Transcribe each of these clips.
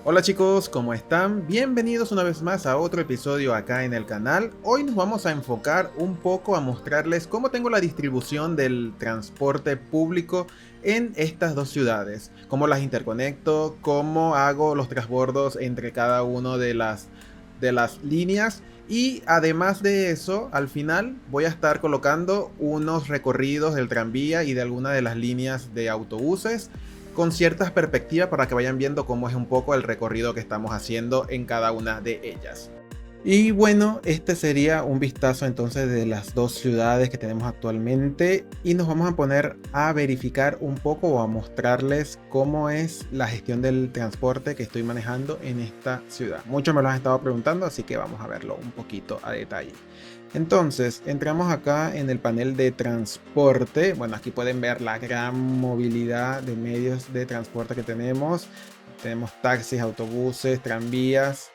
Hola chicos, ¿cómo están? Bienvenidos una vez más a otro episodio acá en el canal. Hoy nos vamos a enfocar un poco a mostrarles cómo tengo la distribución del transporte público en estas dos ciudades, cómo las interconecto, cómo hago los transbordos entre cada una de las líneas y además de eso, al final voy a estar colocando unos recorridos del tranvía y de alguna de las líneas de autobuses con ciertas perspectivas para que vayan viendo cómo es un poco el recorrido que estamos haciendo en cada una de ellas. Y bueno, este sería un vistazo entonces de las dos ciudades que tenemos actualmente y nos vamos a poner a verificar un poco o a mostrarles cómo es la gestión del transporte que estoy manejando en esta ciudad. Muchos me lo han estado preguntando, así que vamos a verlo un poquito a detalle. Entonces, entramos acá en el panel de transporte. Bueno, aquí pueden ver la gran movilidad de medios de transporte que tenemos. Tenemos taxis, autobuses, tranvías,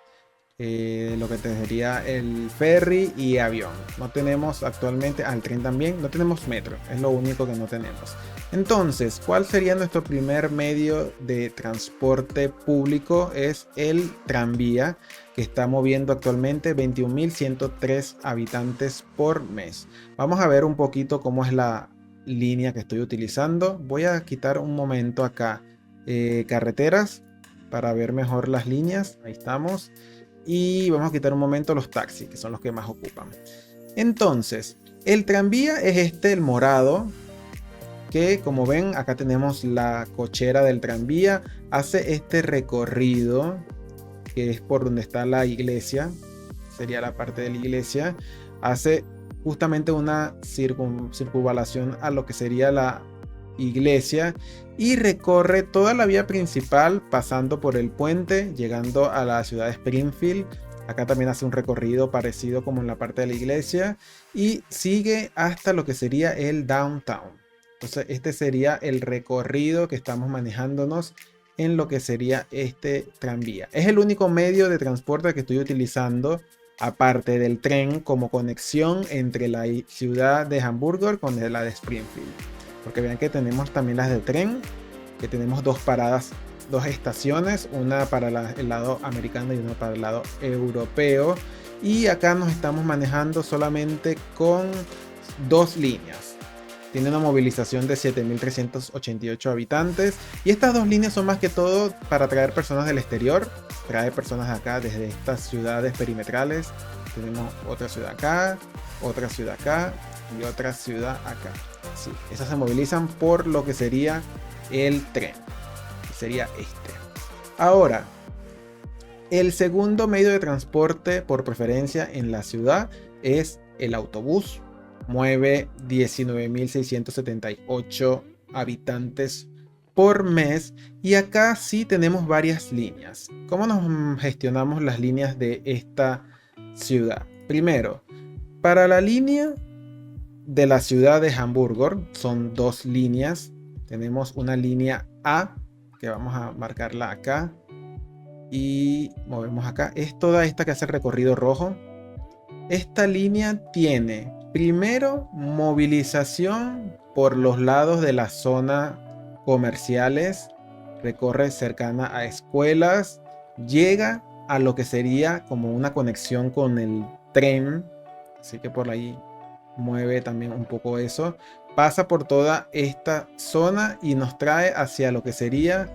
lo que sería el ferry y avión. No tenemos actualmente al tren también, no tenemos metro, es lo único que no tenemos. Entonces, ¿cuál sería nuestro primer medio de transporte público? Es el tranvía, que está moviendo actualmente 21.103 habitantes por mes. Vamos a ver un poquito cómo es la línea que estoy utilizando. Voy a quitar un momento acá carreteras para ver mejor las líneas. Ahí estamos. Y vamos a quitar un momento los taxis, que son los que más ocupan. Entonces, el tranvía es este, el morado, que como ven, acá tenemos la cochera del tranvía. Hace este recorrido, que es por donde está la iglesia, sería la parte de la iglesia. Hace justamente una circunvalación a lo que sería la iglesia y recorre toda la vía principal pasando por el puente, llegando a la ciudad de Springfield. Acá también hace un recorrido parecido como en la parte de la iglesia y sigue hasta lo que sería el downtown. Entonces este sería el recorrido que estamos manejándonos en lo que sería este tranvía. Es el único medio de transporte que estoy utilizando aparte del tren como conexión entre la ciudad de Hamburgo con la de Springfield. Porque vean que tenemos también las de tren, que tenemos dos paradas, dos estaciones, una para el lado americano y una para el lado europeo. Y acá nos estamos manejando solamente con dos líneas. Tiene una movilización de 7.388 habitantes. Y estas dos líneas son más que todo para traer personas del exterior. Trae personas acá desde estas ciudades perimetrales. Tenemos otra ciudad acá, otra ciudad acá y otra ciudad acá. Sí, esas se movilizan por lo que sería el tren. Que sería este. Ahora, el segundo medio de transporte por preferencia en la ciudad es el autobús. Mueve 19.678 habitantes por mes y acá sí tenemos varias líneas. ¿Cómo nos gestionamos las líneas de esta ciudad? Primero, para la línea de la ciudad de Hamburgo son dos líneas. Tenemos una línea A que vamos a marcarla acá y movemos acá. Es toda esta que hace el recorrido rojo. Esta línea tiene primero movilización por los lados de la zona comerciales, recorre cercana a escuelas, llega a lo que sería como una conexión con el tren, así que por ahí mueve también un poco eso, pasa por toda esta zona y nos trae hacia lo que sería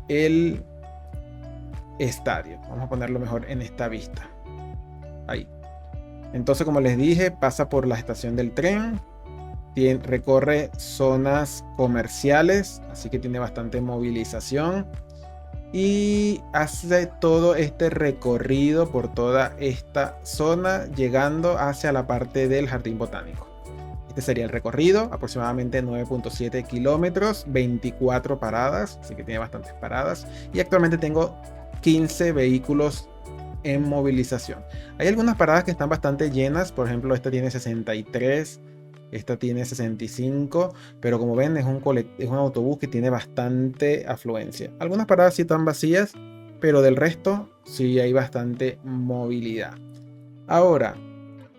el estadio. Vamos a ponerlo mejor en esta vista, ahí. Entonces, como les dije, pasa por la estación del tren, recorre zonas comerciales, así que tiene bastante movilización y hace todo este recorrido por toda esta zona, llegando hacia la parte del jardín botánico. Este sería el recorrido, aproximadamente 9.7 kilómetros, 24 paradas, así que tiene bastantes paradas y actualmente tengo 15 vehículos en movilización. Hay algunas paradas que están bastante llenas, por ejemplo esta tiene 63, esta tiene 65, pero como ven es un autobús que tiene bastante afluencia. Algunas paradas sí están vacías, pero del resto sí hay bastante movilidad. Ahora,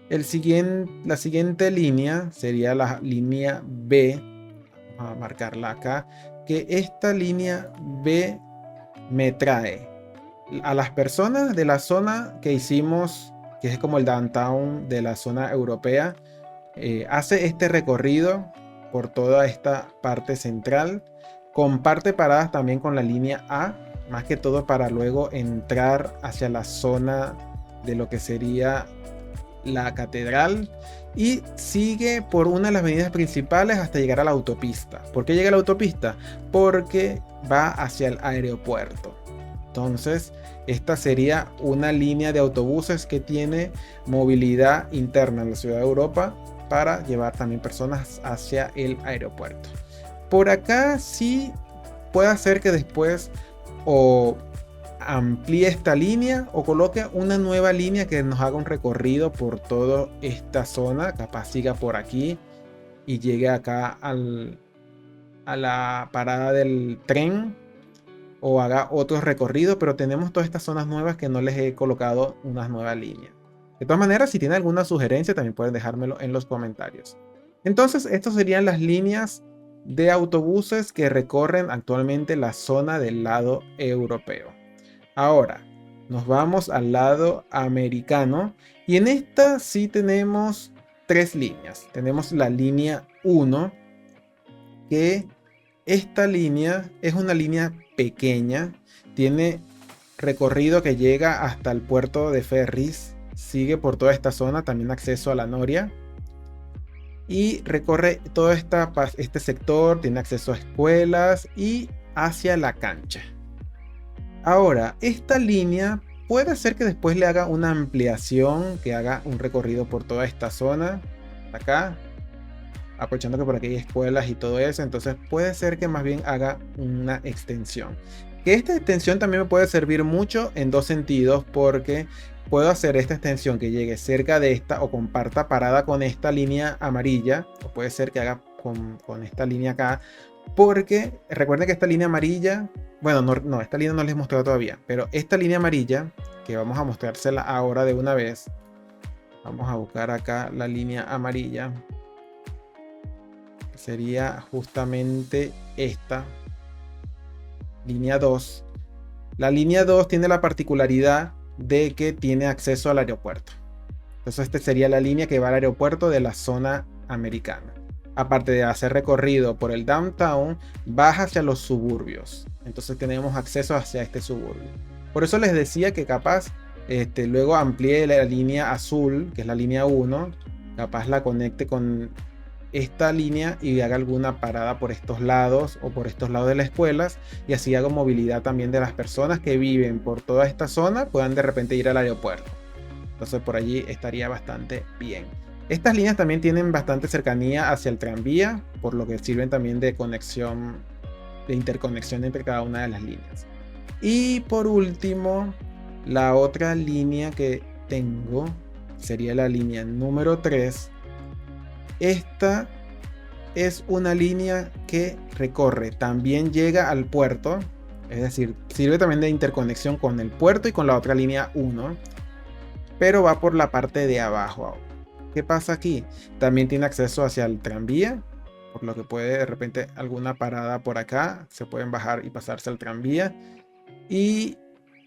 la siguiente línea sería la línea B, vamos a marcarla acá, que esta línea B me trae A las personas de la zona que hicimos, que es como el downtown de la zona europea, hace este recorrido por toda esta parte central, comparte paradas también con la línea A, más que todo para luego entrar hacia la zona de lo que sería la catedral, y sigue por una de las avenidas principales hasta llegar a la autopista. ¿Por qué llega a la autopista? Porque va hacia el aeropuerto. Entonces, esta sería una línea de autobuses que tiene movilidad interna en la ciudad de Europa para llevar también personas hacia el aeropuerto. Por acá sí puede ser que después o amplíe esta línea o coloque una nueva línea que nos haga un recorrido por toda esta zona, capaz siga por aquí y llegue acá a la parada del tren, o haga otro recorrido, pero tenemos todas estas zonas nuevas que no les he colocado unas nuevas líneas. De todas maneras, si tienen alguna sugerencia también pueden dejármelo en los comentarios. Entonces, estas serían las líneas de autobuses que recorren actualmente la zona del lado europeo. Ahora, nos vamos al lado americano y en esta sí tenemos tres líneas. Tenemos la línea 1, que esta línea es una línea pequeña, tiene recorrido que llega hasta el puerto de ferries, sigue por toda esta zona, también acceso a la Noria, y recorre todo este sector, tiene acceso a escuelas y hacia la cancha. Ahora, esta línea puede ser que después le haga una ampliación, que haga un recorrido por toda esta zona, acá, aprovechando que por aquí hay escuelas y todo eso. Entonces puede ser que más bien haga una extensión, que esta extensión también me puede servir mucho en dos sentidos, porque puedo hacer esta extensión que llegue cerca de esta o comparta parada con esta línea amarilla, o puede ser que haga con esta línea acá, porque recuerden que esta línea amarilla, bueno, no, esta línea no les he mostrado todavía, pero esta línea amarilla, que vamos a mostrársela ahora de una vez, vamos a buscar acá la línea amarilla, sería justamente esta línea 2. La línea 2 tiene la particularidad de que tiene acceso al aeropuerto. Entonces esta sería la línea que va al aeropuerto de la zona americana. Aparte de hacer recorrido por el downtown, baja hacia los suburbios. Entonces tenemos acceso hacia este suburbio. Por eso les decía que capaz luego amplíe la línea azul, que es la línea 1, capaz la conecte con esta línea y haga alguna parada por estos lados o por estos lados de las escuelas, y así hago movilidad también de las personas que viven por toda esta zona, puedan de repente ir al aeropuerto. Entonces por allí estaría bastante bien. Estas líneas también tienen bastante cercanía hacia el tranvía, por lo que sirven también de conexión, de interconexión entre cada una de las líneas. Y por último, la otra línea que tengo sería la línea número 3. Esta es una línea que recorre, también llega al puerto, es decir, sirve también de interconexión con el puerto y con la otra línea 1, pero va por la parte de abajo. ¿Qué pasa aquí? También tiene acceso hacia el tranvía, por lo que puede de repente alguna parada por acá, se pueden bajar y pasarse al tranvía, y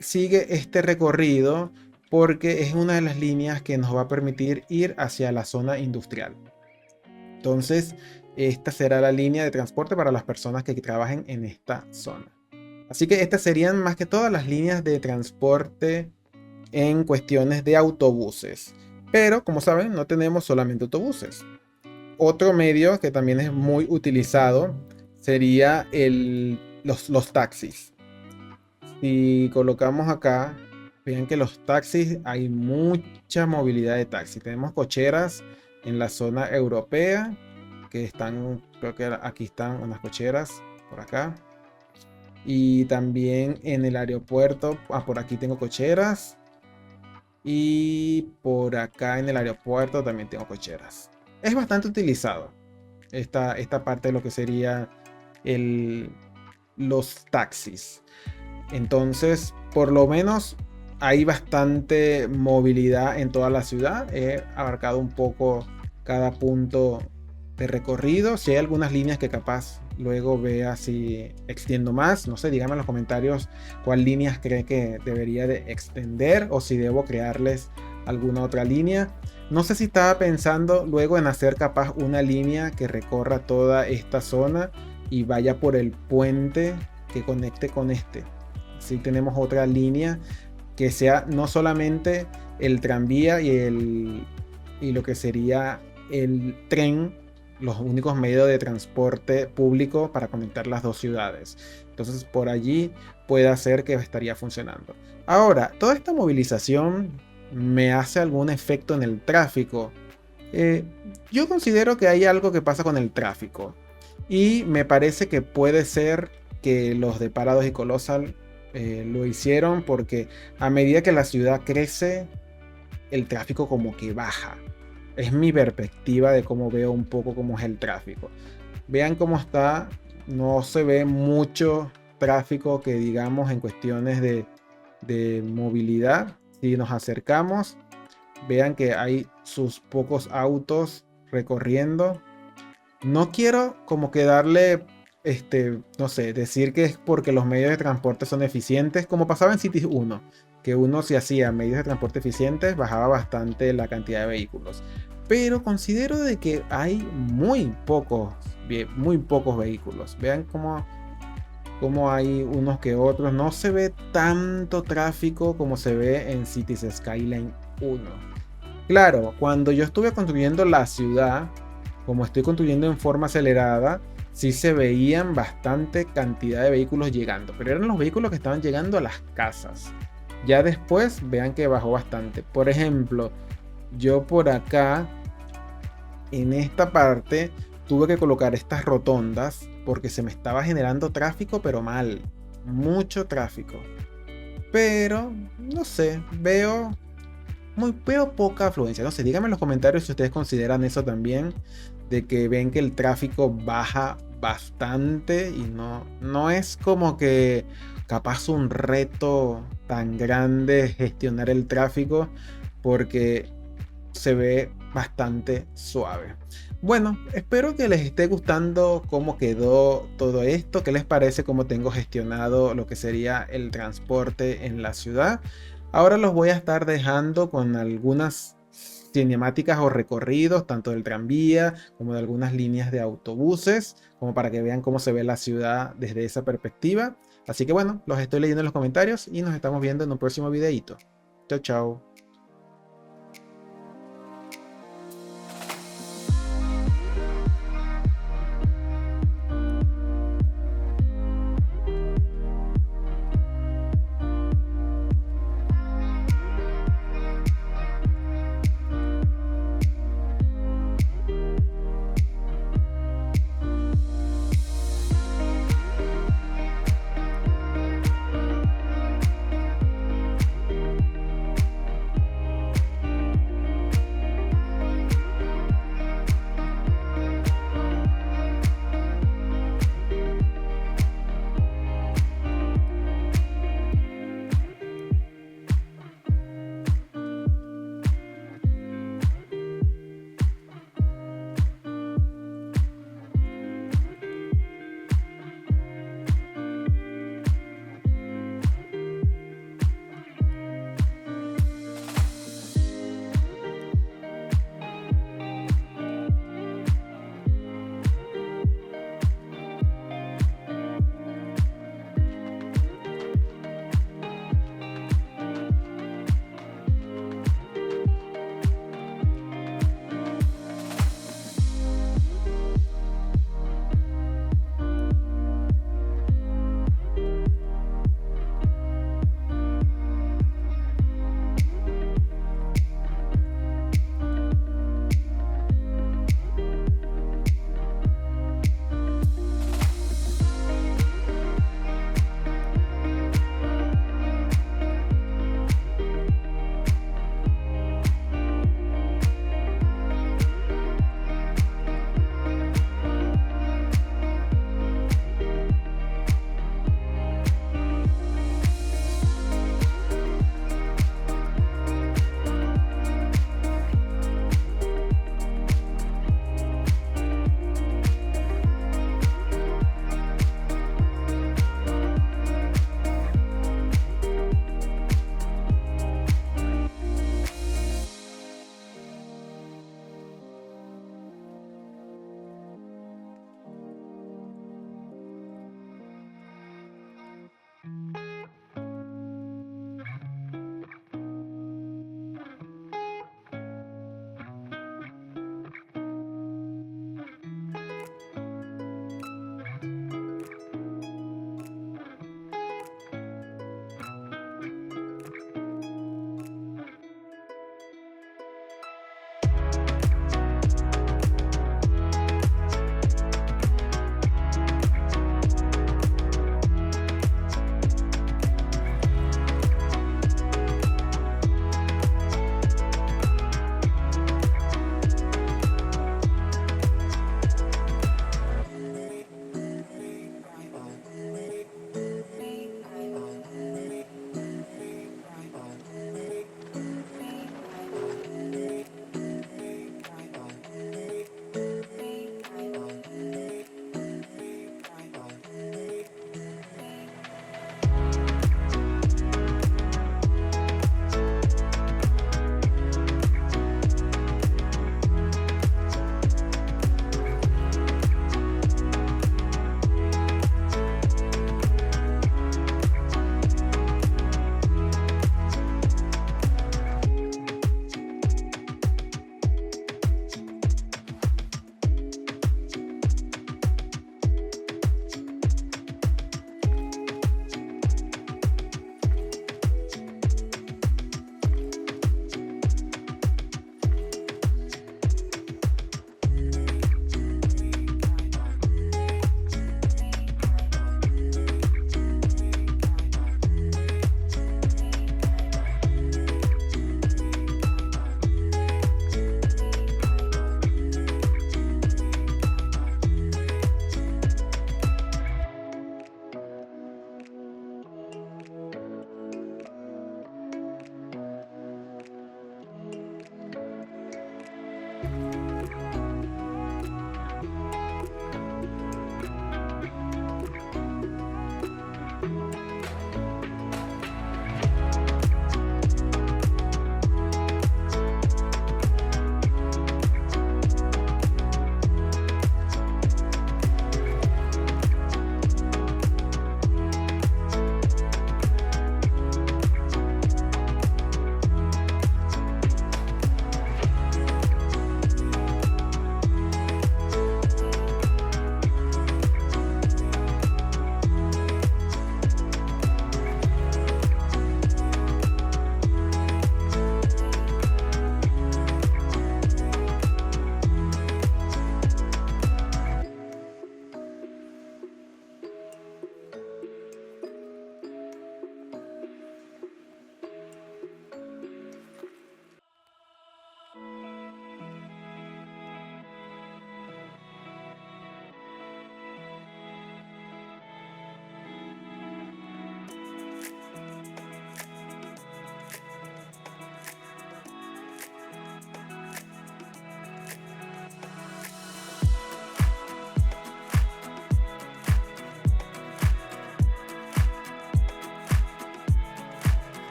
sigue este recorrido porque es una de las líneas que nos va a permitir ir hacia la zona industrial. Entonces, esta será la línea de transporte para las personas que trabajen en esta zona. Así que estas serían más que todas las líneas de transporte en cuestiones de autobuses. Pero, como saben, no tenemos solamente autobuses. Otro medio que también es muy utilizado sería los taxis. Si colocamos acá, vean que los taxis, hay mucha movilidad de taxis. Tenemos cocheras en la zona europea que están, creo que aquí están unas cocheras por acá, y también en el aeropuerto, por aquí tengo cocheras, y por acá en el aeropuerto también tengo cocheras. Es bastante utilizado esta parte de lo que sería los taxis. Entonces, por lo menos hay bastante movilidad en toda la ciudad. He abarcado un poco cada punto de recorrido. Si hay algunas líneas que capaz luego vea si extiendo más. No sé, díganme en los comentarios cuál líneas creen que debería de extender o si debo crearles alguna otra línea. No sé si estaba pensando luego en hacer capaz una línea que recorra toda esta zona y vaya por el puente que conecte con este. Si tenemos otra línea que sea no solamente el tranvía y lo que sería el tren, los únicos medios de transporte público para conectar las dos ciudades. Entonces por allí puede ser que estaría funcionando. Ahora, toda esta movilización me hace algún efecto en el tráfico. Eh, yo considero que hay algo que pasa con el tráfico y me parece que puede ser que los de Parados y Colosal lo hicieron porque a medida que la ciudad crece, el tráfico como que baja. Es mi perspectiva de cómo veo un poco cómo es el tráfico. Vean cómo está, no se ve mucho tráfico que digamos en cuestiones de movilidad. Si nos acercamos, vean que hay sus pocos autos recorriendo. No quiero como que darle, no sé, decir que es porque los medios de transporte son eficientes, como pasaba en Cities 1, que uno si hacía medios de transporte eficientes bajaba bastante la cantidad de vehículos. Pero considero de que hay muy pocos vehículos. Vean cómo hay unos que otros. No se ve tanto tráfico como se ve en Cities Skyline 1. Claro, cuando yo estuve construyendo la ciudad, como estoy construyendo en forma acelerada, sí se veían bastante cantidad de vehículos llegando, pero eran los vehículos que estaban llegando a las casas. Ya después vean que bajó bastante. Por ejemplo, yo por acá, en esta parte, tuve que colocar estas rotondas porque se me estaba generando tráfico, pero mal. Mucho tráfico. Pero, no sé, veo poca afluencia. No sé, díganme en los comentarios si ustedes consideran eso también, de que ven que el tráfico baja bastante y no es como que capaz un reto tan grande gestionar el tráfico porque se ve bastante suave. Bueno, espero que les esté gustando cómo quedó todo esto, qué les parece cómo tengo gestionado lo que sería el transporte en la ciudad. Ahora los voy a estar dejando con algunas cinemáticas o recorridos, tanto del tranvía como de algunas líneas de autobuses, como para que vean cómo se ve la ciudad desde esa perspectiva. Así que bueno, los estoy leyendo en los comentarios y nos estamos viendo en un próximo videito. Chao, chao.